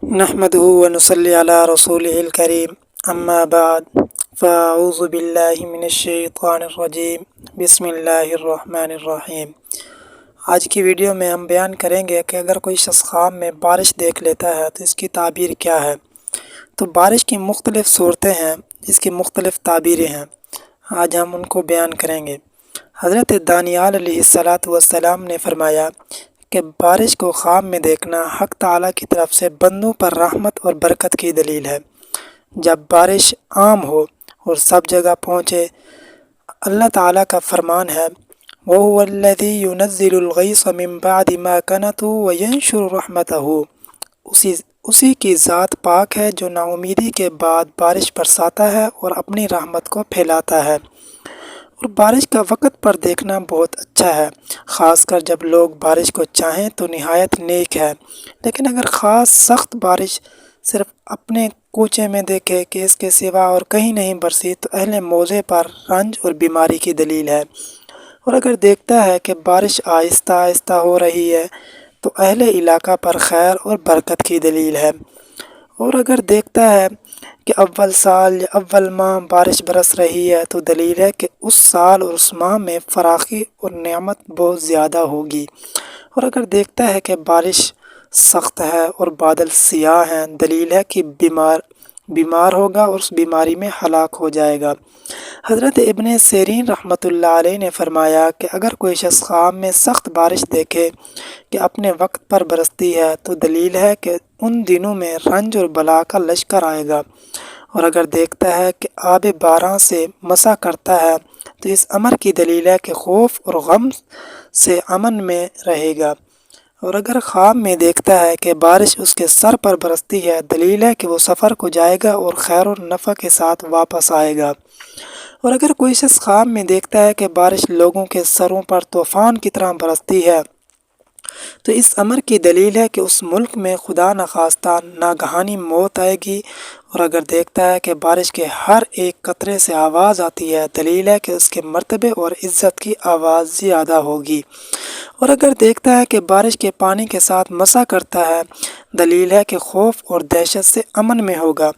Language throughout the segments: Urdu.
نحمده ونصلي على رسوله الكريم اما بعد فاعوذ باللہ من الشیطان الرجیم بسم اللہ الرحمن الرحیم۔ آج کی ویڈیو میں ہم بیان کریں گے کہ اگر کوئی شخص خواب میں بارش دیکھ لیتا ہے تو اس کی تعبیر کیا ہے۔ تو بارش کی مختلف صورتیں ہیں، اس کی مختلف تعبیریں ہیں، آج ہم ان کو بیان کریں گے۔ حضرت دانیال علیہ السلام نے فرمایا کہ بارش کو خواب میں دیکھنا حق تعالیٰ کی طرف سے بندوں پر رحمت اور برکت کی دلیل ہے۔ جب بارش عام ہو اور سب جگہ پہنچے، اللہ تعالیٰ کا فرمان ہے وَهُوَ الَّذِي يُنَزِّلُ الْغَيْثَ مِن بَعْدِ مَا قَنَطُوا وَيَنشُرُ رَحْمَتَهُ۔ اسی کی ذات پاک ہے جو نا امیدی کے بعد بارش برساتا ہے اور اپنی رحمت کو پھیلاتا ہے۔ اور بارش کا وقت پر دیکھنا بہت اچھا ہے، خاص کر جب لوگ بارش کو چاہیں تو نہایت نیک ہے۔ لیکن اگر خاص سخت بارش صرف اپنے کوچے میں دیکھے کہ اس کے سوا اور کہیں نہیں برسی تو اہل موضع پر رنج اور بیماری کی دلیل ہے۔ اور اگر دیکھتا ہے کہ بارش آہستہ آہستہ ہو رہی ہے تو اہل علاقہ پر خیر اور برکت کی دلیل ہے۔ اور اگر دیکھتا ہے کہ اول سال یا اول ماہ بارش برس رہی ہے تو دلیل ہے کہ اس سال اور اس ماہ میں فراخی اور نعمت بہت زیادہ ہوگی۔ اور اگر دیکھتا ہے کہ بارش سخت ہے اور بادل سیاہ ہیں، دلیل ہے کہ بیمار ہوگا اور اس بیماری میں ہلاک ہو جائے گا۔ حضرت ابن سیرین رحمۃ اللہ علیہ نے فرمایا کہ اگر کوئی شخص خواب میں سخت بارش دیکھے کہ اپنے وقت پر برستی ہے تو دلیل ہے کہ ان دنوں میں رنج اور بلا کا لشکر آئے گا۔ اور اگر دیکھتا ہے کہ آب باران سے مسا کرتا ہے تو اس امر کی دلیل ہے کہ خوف اور غم سے امن میں رہے گا۔ اور اگر خواب میں دیکھتا ہے کہ بارش اس کے سر پر برستی ہے، دلیل ہے کہ وہ سفر کو جائے گا اور خیر و نفع کے ساتھ واپس آئے گا۔ اور اگر کوئی شخص خواب میں دیکھتا ہے کہ بارش لوگوں کے سروں پر طوفان کی طرح برستی ہے تو اس امر کی دلیل ہے کہ اس ملک میں خدا نخواستہ ناگہانی موت آئے گی۔ اور اگر دیکھتا ہے کہ بارش کے ہر ایک قطرے سے آواز آتی ہے، دلیل ہے کہ اس کے مرتبے اور عزت کی آواز زیادہ ہوگی۔ اور اگر دیکھتا ہے کہ بارش کے پانی کے ساتھ مسا کرتا ہے، دلیل ہے کہ خوف اور دہشت سے امن میں ہوگا۔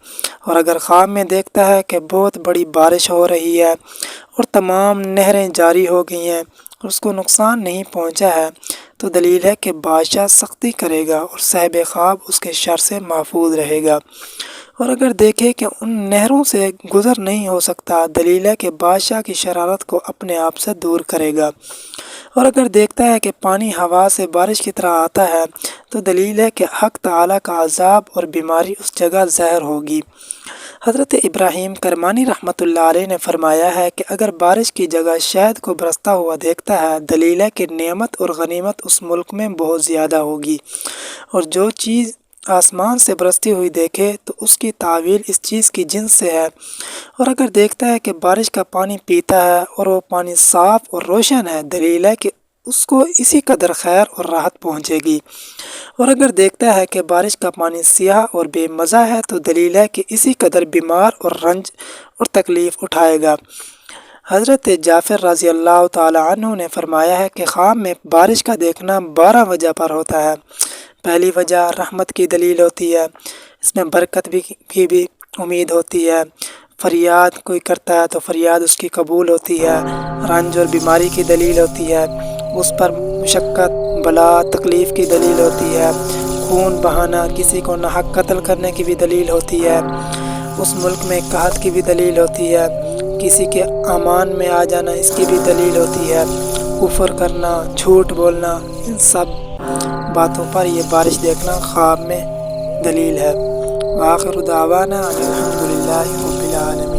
اور اگر خواب میں دیکھتا ہے کہ بہت بڑی بارش ہو رہی ہے اور تمام نہریں جاری ہو گئی ہیں اور اس کو نقصان نہیں پہنچا ہے تو دلیل ہے کہ بادشاہ سختی کرے گا اور صاحب خواب اس کے شر سے محفوظ رہے گا۔ اور اگر دیکھے کہ ان نہروں سے گزر نہیں ہو سکتا، دلیل ہے کہ بادشاہ کی شرارت کو اپنے آپ سے دور کرے گا۔ اور اگر دیکھتا ہے کہ پانی ہوا سے بارش کی طرح آتا ہے تو دلیل ہے کہ حق تعالیٰ کا عذاب اور بیماری اس جگہ ظاہر ہوگی۔ حضرت ابراہیم کرمانی رحمۃ اللہ علیہ نے فرمایا ہے کہ اگر بارش کی جگہ شہد کو برستا ہوا دیکھتا ہے، دلیل ہے کہ نعمت اور غنیمت اس ملک میں بہت زیادہ ہوگی۔ اور جو چیز آسمان سے برستی ہوئی دیکھے تو اس کی تعویل اس چیز کی جنس سے ہے۔ اور اگر دیکھتا ہے کہ بارش کا پانی پیتا ہے اور وہ پانی صاف اور روشن ہے، دلیل ہے کہ اس کو اسی قدر خیر اور راحت پہنچے گی۔ اور اگر دیکھتا ہے کہ بارش کا پانی سیاہ اور بے مزہ ہے تو دلیل ہے کہ اسی قدر بیمار اور رنج اور تکلیف اٹھائے گا۔ حضرت جعفر رضی اللہ تعالی عنہ نے فرمایا ہے کہ خواب میں بارش کا دیکھنا 12 وجہ پر ہوتا ہے۔ پہلی وجہ رحمت کی دلیل ہوتی ہے، اس میں برکت کی بھی امید ہوتی ہے۔ فریاد کوئی کرتا ہے تو فریاد اس کی قبول ہوتی ہے۔ رنج اور بیماری کی دلیل ہوتی ہے، اس پر مشقت، بلا، تکلیف کی دلیل ہوتی ہے۔ خون بہانا، کسی کو ناحق قتل کرنے کی بھی دلیل ہوتی ہے۔ اس ملک میں قحط کی بھی دلیل ہوتی ہے۔ کسی کے امان میں آ جانا، اس کی بھی دلیل ہوتی ہے۔ کفر کرنا، جھوٹ بولنا، ان سب باتوں پر یہ بارش دیکھنا خواب میں دلیل ہے۔ وآخر دعوانا الحمدللہ رب العالمین۔